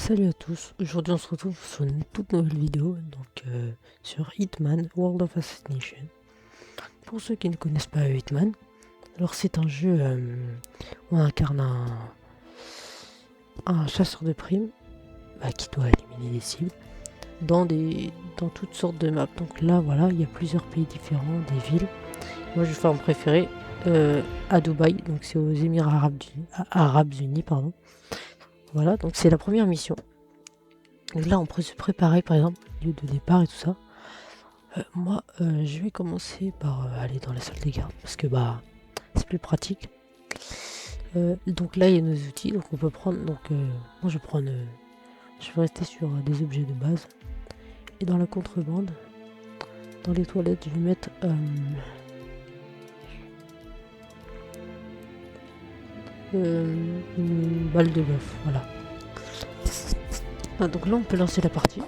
Salut à tous, aujourd'hui on se retrouve sur une toute nouvelle vidéo sur Hitman World of Assassination. Pour ceux qui ne connaissent pas Hitman, alors c'est un jeu où on incarne un chasseur de primes qui doit éliminer des cibles dans toutes sortes de maps. Donc là voilà, il y a plusieurs pays différents, des villes. Moi je vais faire mon préféré à Dubaï, donc c'est aux Émirats Arabes Unis, pardon. Voilà, donc c'est la première mission. Donc là, on peut se préparer, par exemple, au lieu de départ et tout ça. Moi, je vais commencer par aller dans la salle des gardes parce que c'est plus pratique. Donc là, il y a nos outils, donc on peut prendre. Moi, je vais rester sur des objets de base. Et dans la contrebande, dans les toilettes, je vais mettre une balle de bœuf. Voilà. Donc là, on peut lancer la partie.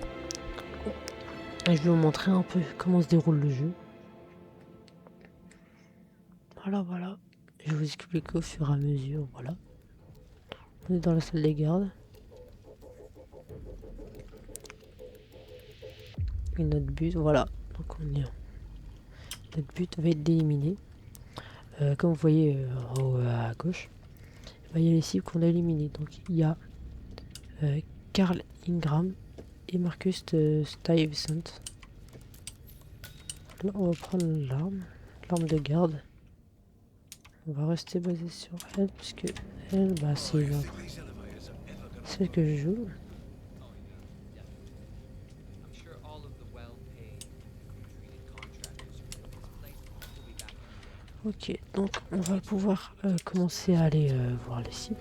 Et je vais vous montrer un peu comment se déroule le jeu. Voilà. Je vais vous expliquer au fur et à mesure. Voilà. On est dans la salle des gardes. Et notre but, voilà. Donc notre but va être d'éliminer. Comme vous voyez en haut à gauche, il y a les cibles qu'on a éliminées. Donc il y a Carl Ingram et Marcus Stuyvesant. Là, on va prendre l'arme de garde. On va rester basé sur elle, puisque elle, c'est celle que je joue. Ok, donc on va pouvoir commencer à aller voir les cibles.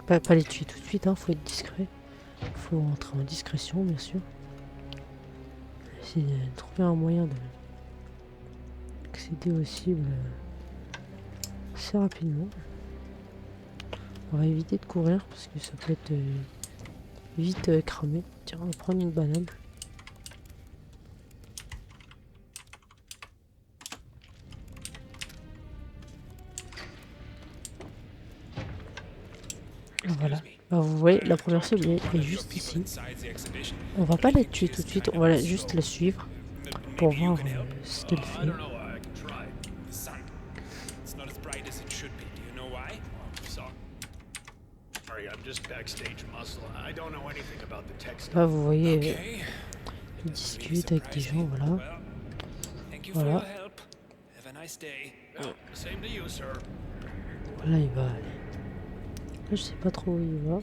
Pas les tuer tout de suite, faut être discret. Faut entrer en discrétion, bien sûr. Essayer de trouver un moyen d'accéder aux cibles assez rapidement. On va éviter de courir parce que ça peut être vite cramé. Tiens, on va prendre une banane. Voilà. Vous voyez, la première cible est juste ici. On va pas la tuer tout de suite, on va juste la suivre pour voir ce qu'elle fait. Là, vous voyez, il discute avec des gens, voilà. Voilà, il va. Là, je sais pas trop où il va.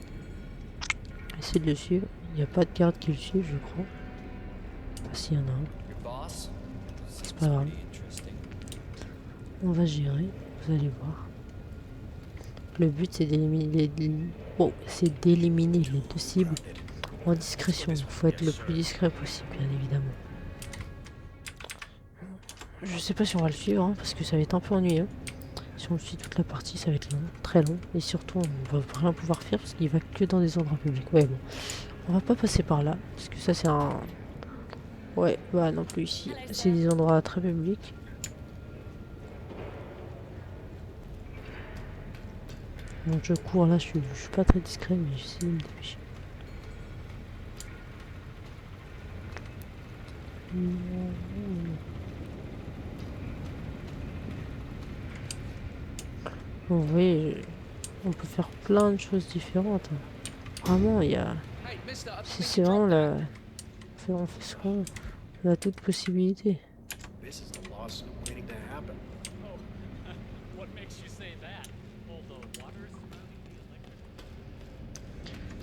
Essayer de le suivre. Il n'y a pas de garde qui le suit, je crois. Enfin, s'il y en a un. C'est pas grave. On va gérer, vous allez voir. Le but c'est d'éliminer les deux cibles en discrétion. Il faut être le plus discret possible, bien évidemment. Je sais pas si on va le suivre, parce que ça va être un peu ennuyeux. Si on le suit toute la partie, ça va être long, très long. Et surtout, on va rien pouvoir faire parce qu'il va que dans des endroits publics. Ouais, bon. On va pas passer par là, parce que ça c'est un... Ouais, non plus ici. C'est des endroits très publics. Donc je cours là, je suis pas très discret, mais j'essaie de me dépêcher. Vous voyez, on peut faire plein de choses différentes. Vraiment, il y a... C'est vraiment la... On fait ce qu'on... On a toute possibilité.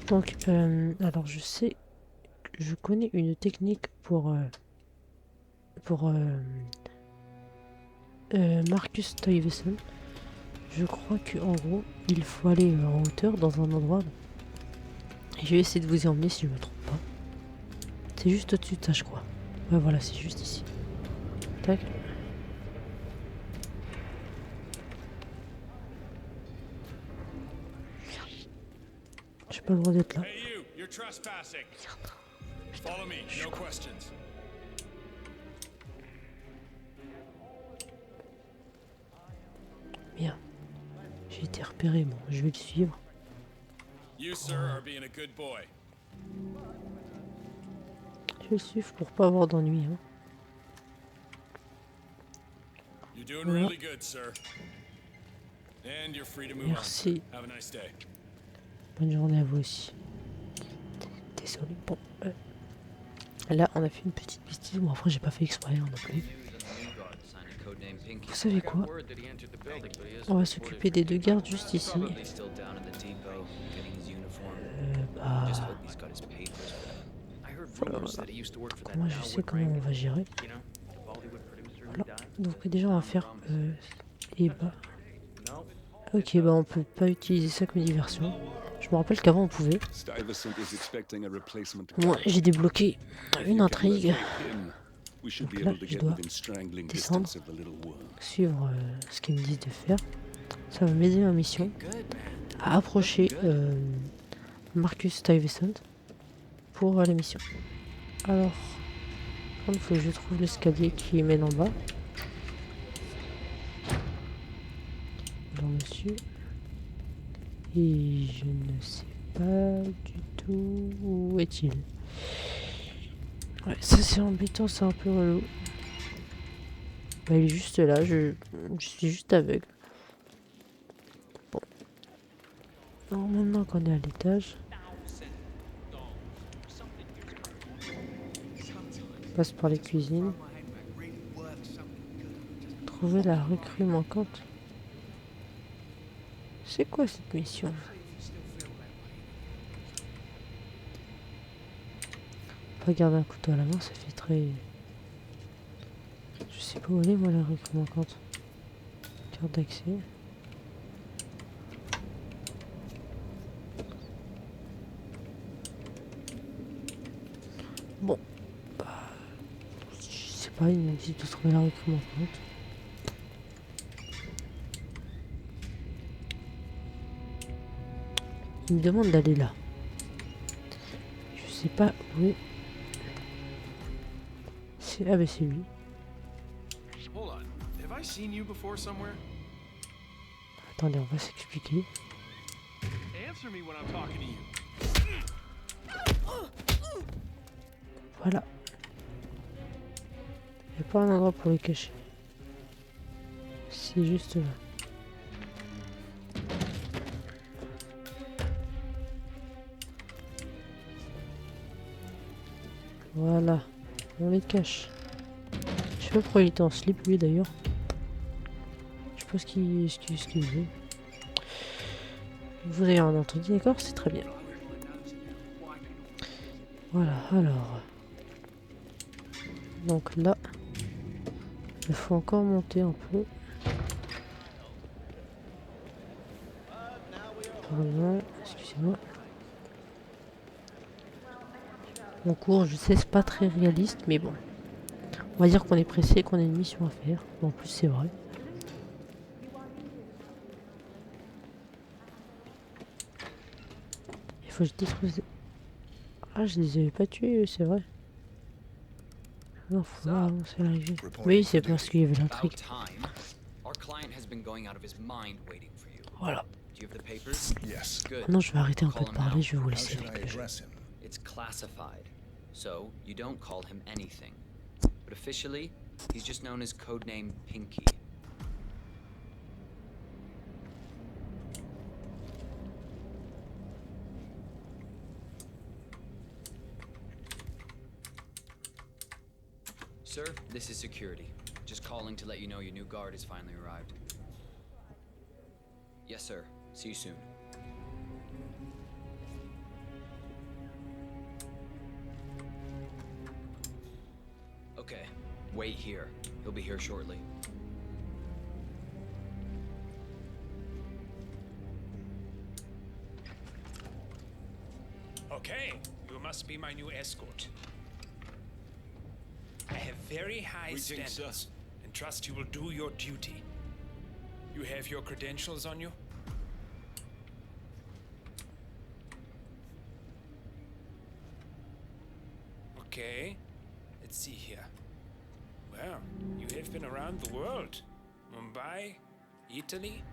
Donc, alors je connais une technique pour Marcus Stuyvesant. Je crois qu'en gros, il faut aller en hauteur dans un endroit. Et je vais essayer de vous y emmener si je me trompe pas. C'est juste au-dessus de ça, je crois. Ouais, voilà, c'est juste ici. Tac. J'ai pas le droit d'être là. Merde. J'ai été repéré, bon, je vais le suivre. Je vais le suivre pour pas avoir d'ennui. Hein. You're doing really good, sir. And you're free to move Merci. on. Have a nice day. Bonne journée à vous aussi. Désolé. Bon. Là, on a fait une petite bêtise. Bon, après, j'ai pas fait exprès non plus. Vous savez quoi? On va s'occuper des deux gardes juste ici. Bah... Comment je sais comment on va gérer. Voilà. Donc déjà, on va faire les bas. Ok, bah on peut pas utiliser ça comme diversion. Je me rappelle qu'avant on pouvait. Moi, j'ai débloqué une intrigue. Donc là, je dois descendre, suivre ce qu'ils me disent de faire. Ça va m'aider en mission à approcher Marcus Stuyvesant pour la mission. Alors, il faut que je trouve l'escalier qui mène en bas. Alors, monsieur. Et je ne sais pas du tout où est-il. Ouais, ça c'est embêtant, c'est un peu relou. Bah, il est juste là, je suis juste aveugle. Bon. Alors maintenant qu'on est à l'étage, on passe par les cuisines. Trouver la recrue manquante. C'est quoi cette mission? Pas garder un couteau à la main, ça fait très... Je sais pas où aller moi la recrue manquante. Carte d'accès. Bon. Bah, je sais pas, il m'a dit de trouver la recrue manquante. Il me demande d'aller là. Je sais pas où est... Ah bah c'est lui. Attendez, on va s'expliquer. Voilà. Il n'y a pas un endroit pour les cacher. C'est juste là. Voilà. On les cache. Je sais pas pourquoi il était en slip lui d'ailleurs. Je sais pas ce qu'il faisait. Vous avez un entendu, d'accord? C'est très bien. Voilà, alors. Donc là, il faut encore monter un peu. Pardon, excusez-moi. On court, je sais, c'est pas très réaliste, mais bon. On va dire qu'on est pressé et qu'on a une mission à faire. Bon, en plus, c'est vrai. Il faut que je détruise... Ah, je les avais pas tués, c'est vrai. Non, faut pas avancer la région. Oui, c'est parce qu'il y avait l'intrigue. Voilà. Maintenant, je vais arrêter un peu de parler, je vais vous laisser avec le jeu. So you don't call him anything. But officially, he's just known as codename Pinky. Sir, this is security. Just calling to let you know your new guard has finally arrived. Yes, sir. See you soon. Okay, wait here. He'll be here shortly. Okay, you must be my new escort. I have very high standards and trust you will do your duty. You have your credentials on you? Okay, let's see here. Well, you have been around the world. Mumbai, Italy,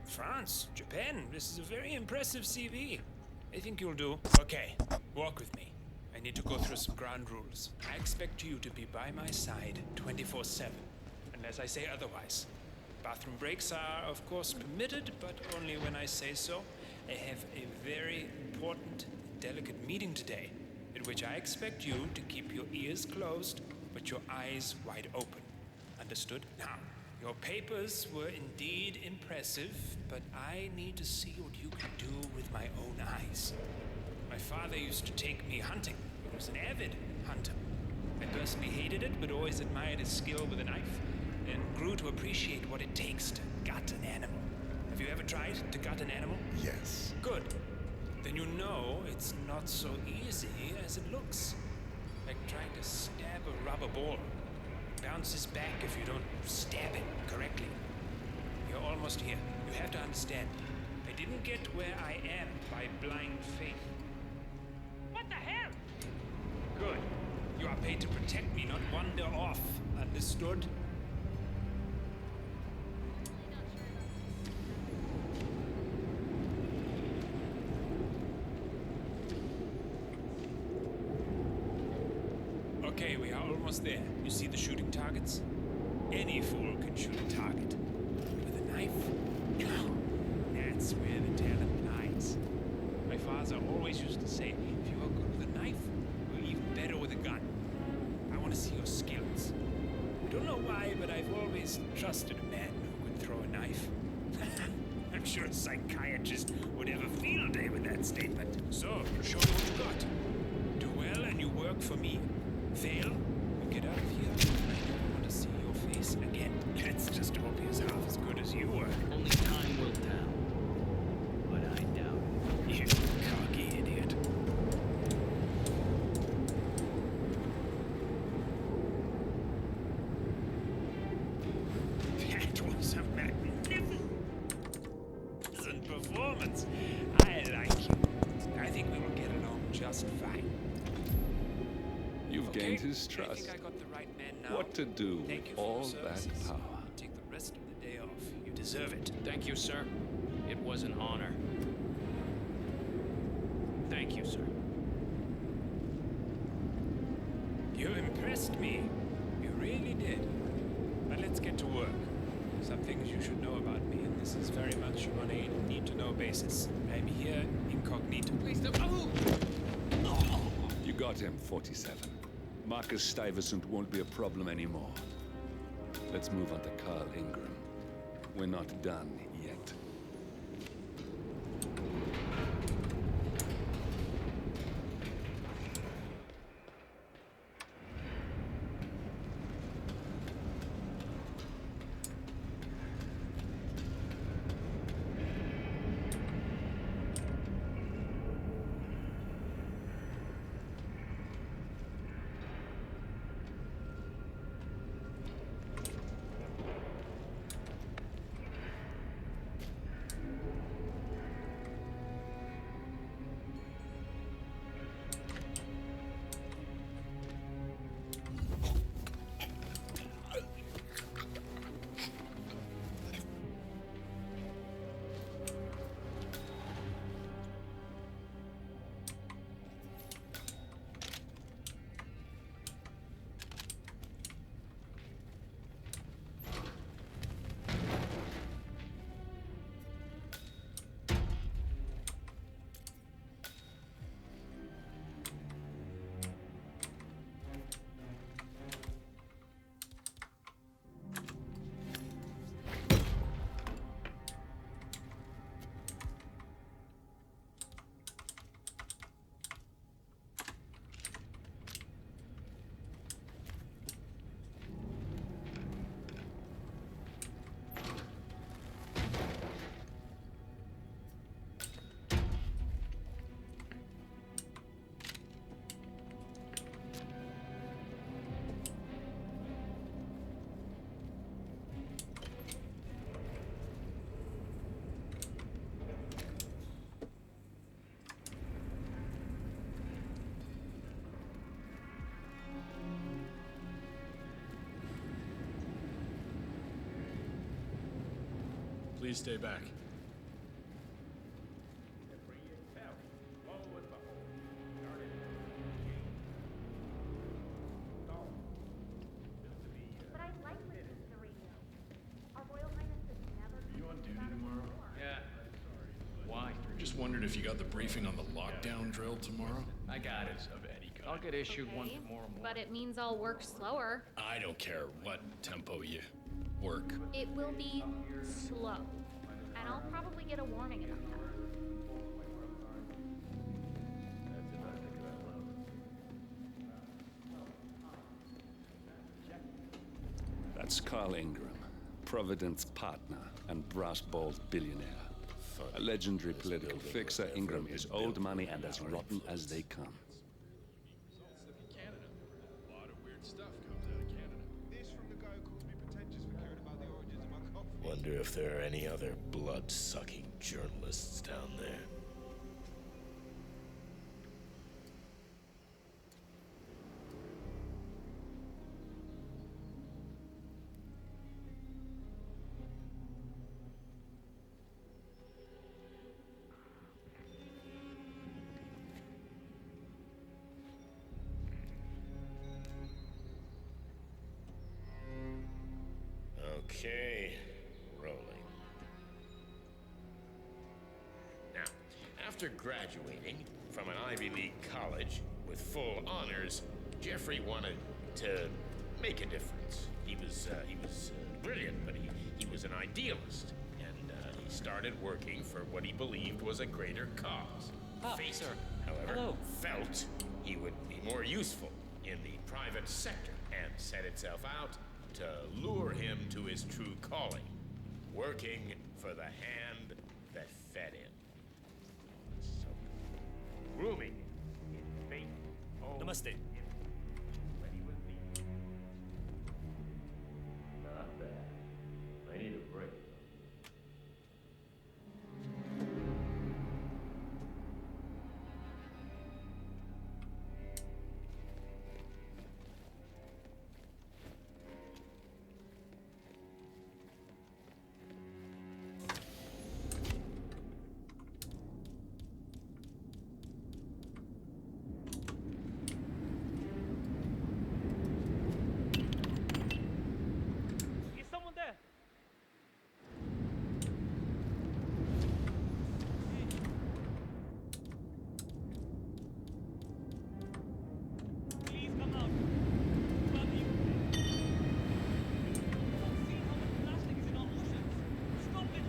France, Japan. This is a very impressive CV. I think you'll do. Okay, walk with me. I need to go through some ground rules. I expect you to be by my side 24/7, unless I say otherwise. Bathroom breaks are, of course, permitted, but only when I say so. I have a very important, delicate meeting today, in which I expect you to keep your ears closed, but your eyes wide open. Understood? Now, your papers were indeed impressive, but I need to see what you can do with my own eyes. My father used to take me hunting. He was an avid hunter. I personally hated it, but always admired his skill with a knife, and grew to appreciate what it takes to gut an animal. Have you ever tried to gut an animal? Yes. Good. Then you know it's not so easy as it looks. Like trying to stab a rubber ball. Bounces back if you don't stab it correctly. You're almost here. You have to understand. I didn't get where I am by blind faith. What the hell? Good. You are paid to protect me, not wander off. Understood? Okay, we are almost there. You see the shooting targets? Any fool can shoot a target. With a knife? That's where the talent lies. My father always used to say, if you are good with a knife, you're even better with a gun. I want to see your skills. I don't know why, but I've always trusted a man who could throw a knife. I'm sure a psychiatrist would have a field day with that statement. So, show me what you got. Do well and you work for me. Fail, you get out of here. I never want to see your face again. Let's just hope he's half as good as you were. Only time will tell. But I doubt it. You cocky idiot. That was a magnificent performance. I like you. I think we will get along just fine. You've Okay, gained his I trust. think I got the right man now. What to do Thank with you for all your that services. power? Take the rest of the day off. You deserve it. Thank you, sir. It was an honor. Thank you, sir. You impressed me. You really did. But let's get to work. Some things you should know about me, and this is very much on a need-to-know basis. I'm here incognito. Please don't. Oh! You got him, 47. Marcus Stuyvesant won't be a problem anymore. Let's move on to Carl Ingram. We're not done yet. Please stay back. if you got the briefing on the lockdown drill tomorrow? I got it. I'll get issued one Okay, tomorrow morning. but it means I'll work slower. I don't care what tempo you work. It will be slow. And I'll probably get a warning about that. That's Carl Ingram, Providence partner and brass balls billionaire. A legendary political fixer, Ingram is old money and as rotten as they come. Canada. A lot of weird stuff comes out of Canada. This from the guy who calls me pretentious for caring about the origins of my coffee. Wonder if there are any other blood-sucking journalists down there. Okay, rolling. Now, after graduating from an Ivy League college with full honors, Jeffrey wanted to make a difference. He was brilliant, but he was an idealist, and he started working for what he believed was a greater cause. Fate, sir. however, felt he would be more useful in the private sector and set itself out to lure him to his true calling, working for the hand that fed him. So, grooming in fate. Namaste. Ready with me. Not bad. I need a break. Is someone there? Please come out. Love you. See how much plastic is in our oceans. Stop it.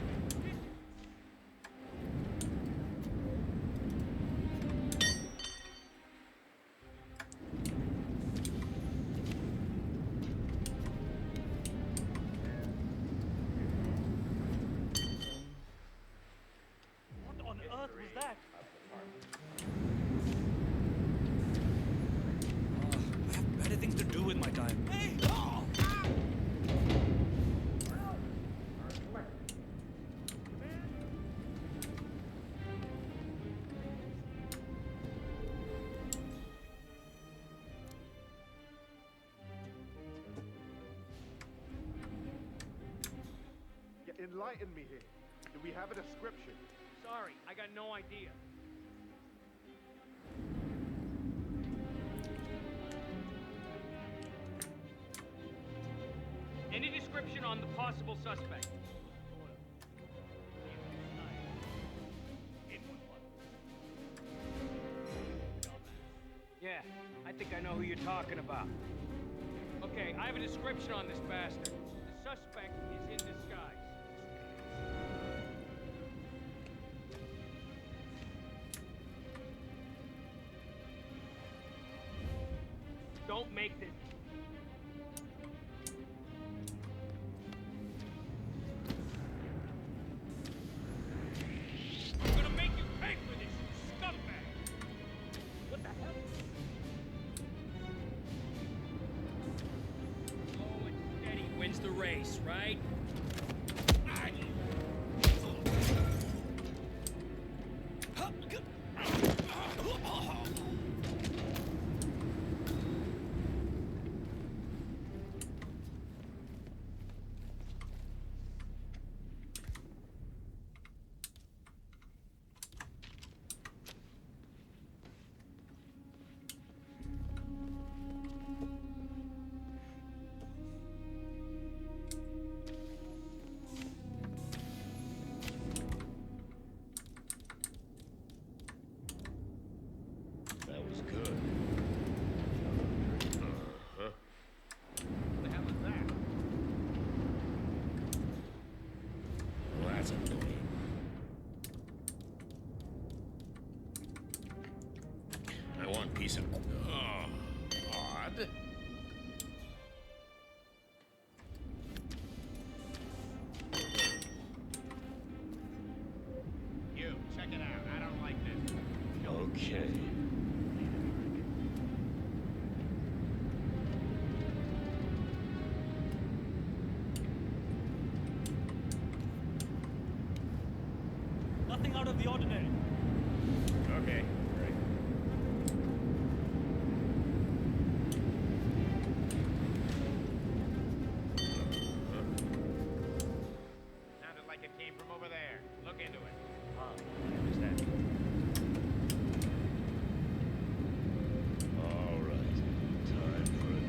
What on earth was that? I have better things to do with my time. Hey! Enlighten me here. Do we have a description? Sorry, I got no idea. Any description on the possible suspect? Yeah, I think I know who you're talking about. Okay, I have a description on this bastard. The suspect is in disguise. Don't make this. I'm gonna make you pay for this, you scumbag! What the hell? Slow and steady wins the race, right? one piece of... Oh, odd. You, check it out. I don't like this. Okay. Nothing out of the ordinary. Okay, great. Sounded like it came from over there. Look into it. I understand. All right. Time for it.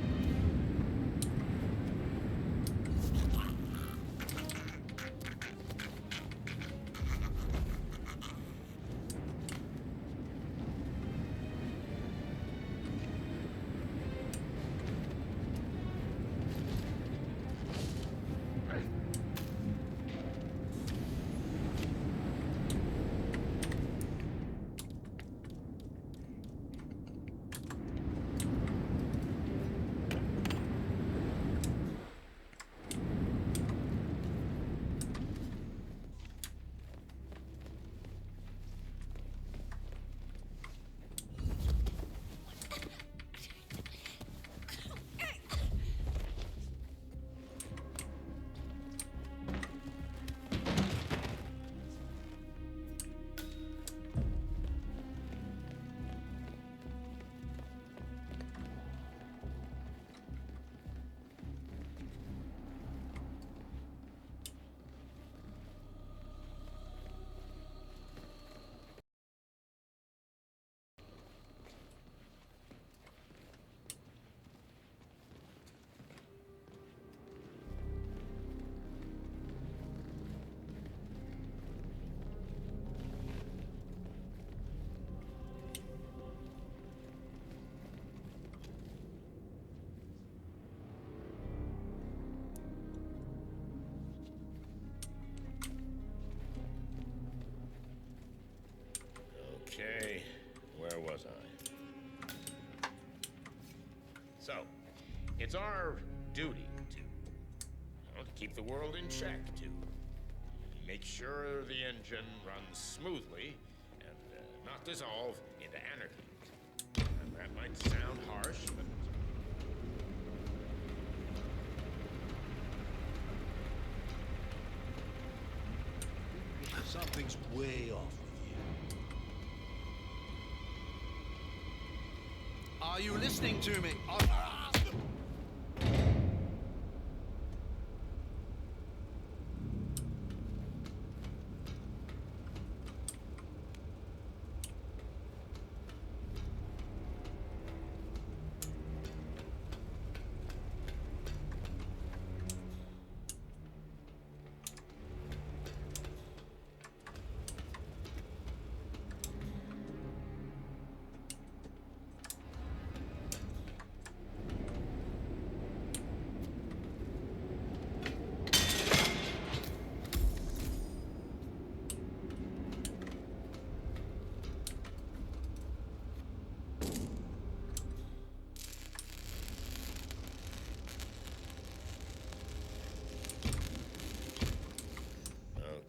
Okay, where was I? So, it's our duty to, well, to keep the world in check, to make sure the engine runs smoothly and not dissolve into anarchy. And that might sound harsh, but Something's way off with you. Are you listening to me?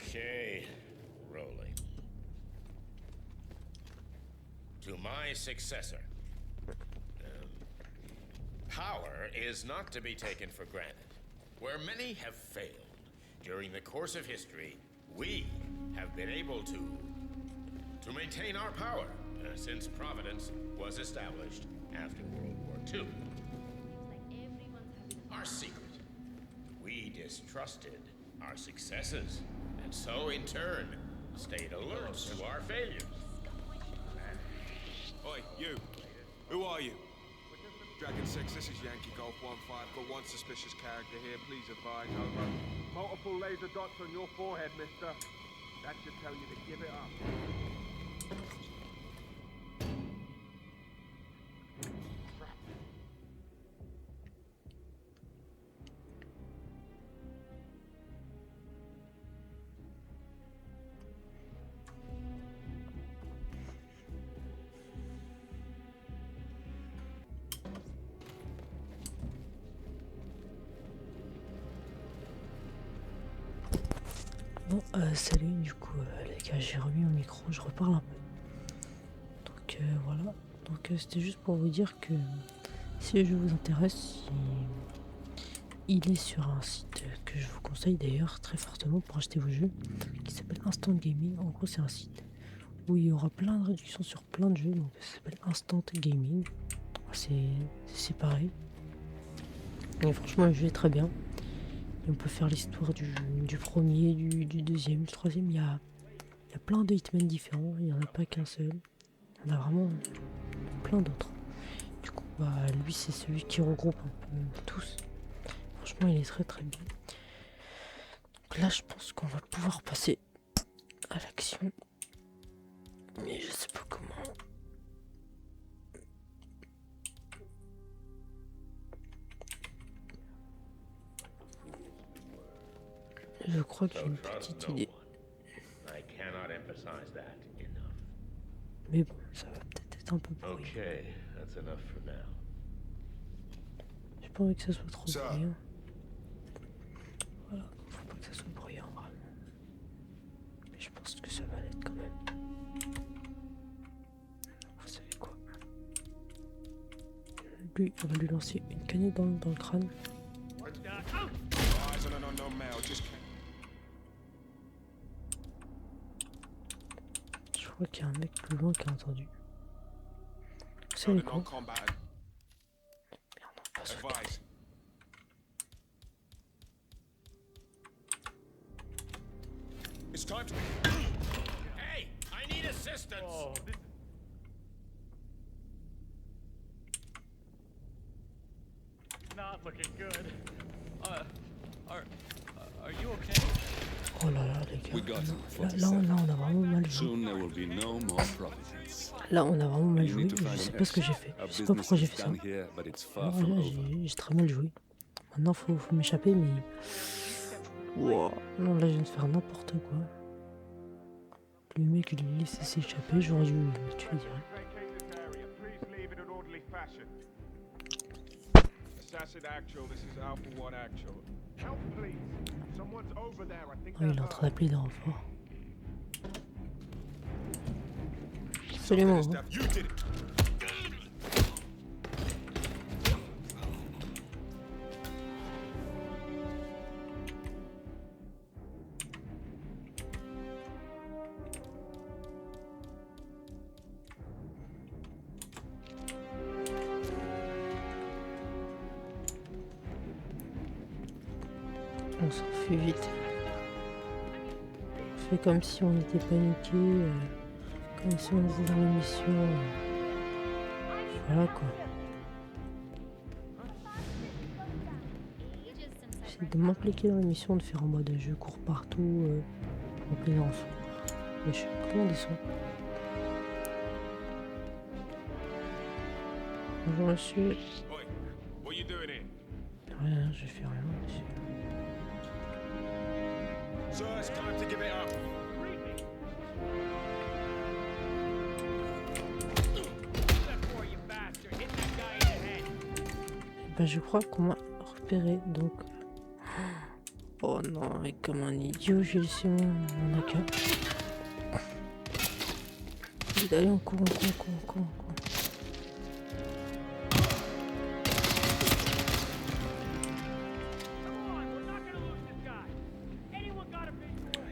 okay, rolling. To my successor. Power is not to be taken for granted. Where many have failed during the course of history, we have been able to maintain our power since Providence was established after World War II. Our secret. We distrusted our successes, and so in turn, stayed alert to our failures. Oi, you. Who are you? Dragon 6, this is Yankee Golf 1-5. Got one suspicious character here. Please advise, over. Multiple laser dots on your forehead, mister. That should tell you to give it up. Salut, du coup, les gars, j'ai remis mon micro, je reparle un peu. Donc voilà, donc c'était juste pour vous dire que si le jeu vous intéresse, il est sur un site que je vous conseille d'ailleurs très fortement pour acheter vos jeux, qui s'appelle Instant Gaming. En gros, c'est un site où il y aura plein de réductions sur plein de jeux, donc ça s'appelle Instant Gaming. C'est pareil. Et franchement, le jeu est très bien. Et on peut faire l'histoire du premier, du deuxième, du troisième. Il y a plein de Hitman différents, il n'y en a pas qu'un seul. Il y en a vraiment plein d'autres. Du coup, bah, lui, c'est celui qui regroupe un peu tous. Franchement, il est très très bien. Donc là, je pense qu'on va pouvoir passer à l'action. Mais je sais pas comment. Je crois que j'ai une petite idée. Mais bon, ça va peut-être être un peu pourri. J'ai pas envie que ça soit trop bruyant. Voilà, faut pas que ça soit bruyant vraiment. Mais je pense que ça va l'être quand même. Vous savez quoi? Lui, on va lui lancer une canette dans le crâne. Je crois qu'il y a un mec plus loin qui a entendu. Vous savez quoi? Merde, non, pas sauter. It's time to... Hey, I need assistance. Oh, not looking good. Are you okay? Oh là là, les We got gars. him, Là, on a vraiment mal joué. Soon there will be no more Providence. Là, on a vraiment mal You joué. need to Je find sais an pas ce que j'ai exit. fait. Our Je sais pas pourquoi j'ai business fait is ça. done here, but it's far Alors from là, over. j'ai très mal joué. Maintenant, faut m'échapper, mais. Wow. Non, là, je viens de faire n'importe quoi. Le mec, il l'a laissé s'échapper. J'aurais dû le tuer direct. Assassin Actual, this is Alpha 1 Actual. Help, please. Someone's over there. I think Oh, il est en train d'appeler des renforts. Absolument. Hein. You did it. On s'enfuit vite. On fait comme si on était paniqué, comme si on était dans l'émission. Voilà quoi. J'essaie de m'impliquer dans l'émission, de faire en mode je cours partout, en plein enfant. Mais je suis comment descendre. Bonjour monsieur. Oi, what you doing here? Rien, je fais rien monsieur. So it's time to give it up. Bah je crois qu'on m'a repéré donc. Oh non, et comme un idiot, j'ai laissé mon AK. Allez, on court.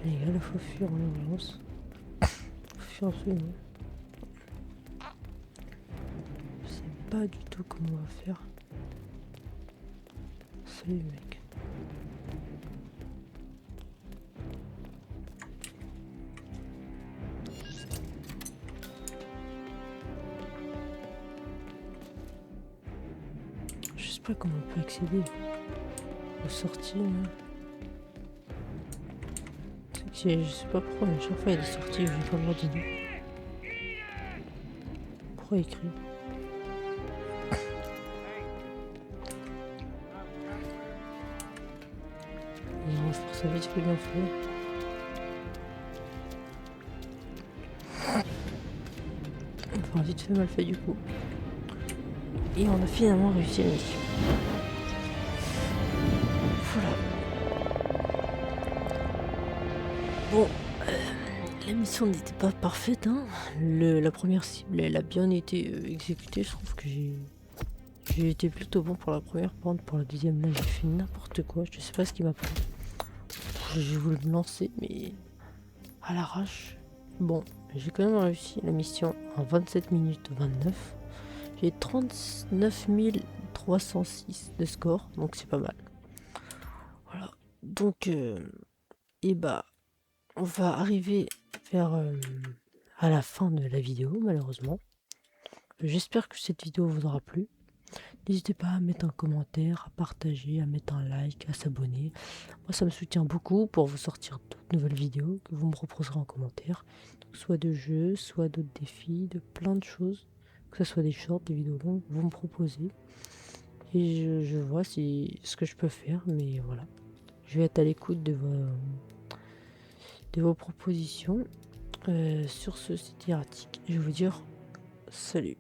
Les gars, il faut fuir en urgence. Faut fuir absolument. Je sais pas du tout comment on va faire. Salut mec. Je sais pas comment on peut accéder aux sorties. Là. Je sais pas pourquoi, mais chaque fois il est sorti, je vais pas le droit d'y aller. Pourquoi écrit? Et on va faire ça vite fait bien fait. Enfin vite fait mal fait du coup. Et on a finalement réussi la mission. Voilà. Bon, la mission n'était pas parfaite, hein. La première cible, elle a bien été exécutée. Je trouve que j'ai été plutôt bon pour la première. Par contre, pour la deuxième, là, j'ai fait n'importe quoi. Je sais pas ce qui m'a pris. J'ai voulu me lancer, mais à l'arrache. Bon, j'ai quand même réussi la mission en 27 minutes 29. J'ai 39 306 de score, donc c'est pas mal. Voilà, donc et bah on va arriver vers à la fin de la vidéo, malheureusement. J'espère que cette vidéo vous aura plu. N'hésitez pas à mettre un commentaire, à partager, à mettre un like, à s'abonner. Moi, ça me soutient beaucoup pour vous sortir d'autres nouvelles vidéos que vous me proposerez en commentaire. Donc, soit de jeux, soit d'autres défis, de plein de choses. Que ce soit des shorts, des vidéos longues, vous me proposez. Et je vois ce que je peux faire, mais voilà. Je vais être à l'écoute de vos propositions. Sur ce, c'était Erratic. Je vais vous dire salut.